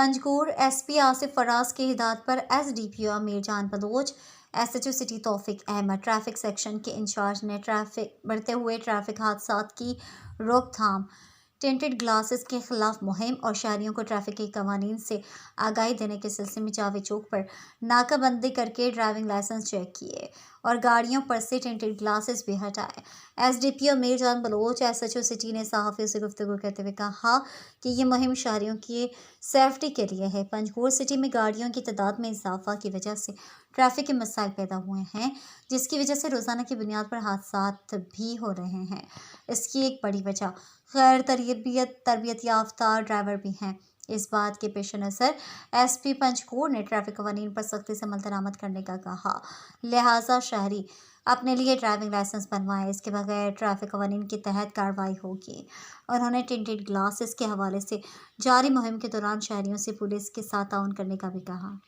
Panjgur SP Asif Faraz की हिदायत पर एसडीपीओ मीरजान बलोच, एसएचओ सिटी तौफीक अहमद, ट्रैफिक सेक्शन के इंचार्ज ने बढ़ते हुए ट्रैफिक हादसात की रोकथाम, टिंटेड ग्लासेस के खिलाफ मुहिम और शहरियों को ट्रैफिक के कवानीन से आगाही देने के सिलसिले में जावेद चौक पर नाकाबंदी करके ड्राइविंग लाइसेंस चेक किए और गाड़ियों पर से टिंटेड ग्लासेस भी हटाए। एसडीपीओ मीरजान बलोच एसएचओ सिटी ने सहाफ़ियों से गुफ्तगू करते हुए कहा कि ये मुहिम शहरियों की सेफ्टी के लिए है। पंजगुर सिटी में गाड़ियों की तादाद में इजाफा की वजह से ट्रैफिक के मसाइल पैदा हुए हैं, जिसकी वजह से रोज़ाना की बुनियाद पर हादसात भी हो रहे हैं। इसकी एक बड़ी वजह गैर तरबियत याफ्ता ड्राइवर भी हैं। इस बात के पेश नज़र एसपी पंजगुर ने ट्रैफिक कवानीन पर सख्ती से अमल दरामद करने का कहा, लिहाजा शहरी अपने लिए ड्राइविंग लाइसेंस बनवाएं, इसके बगैर ट्रैफिक कवानीन के तहत कार्रवाई होगी। उन्होंने टिंटेड ग्लासेस के हवाले से जारी मुहिम के दौरान शहरियों से पुलिस के साथ ताउन करने का भी कहा।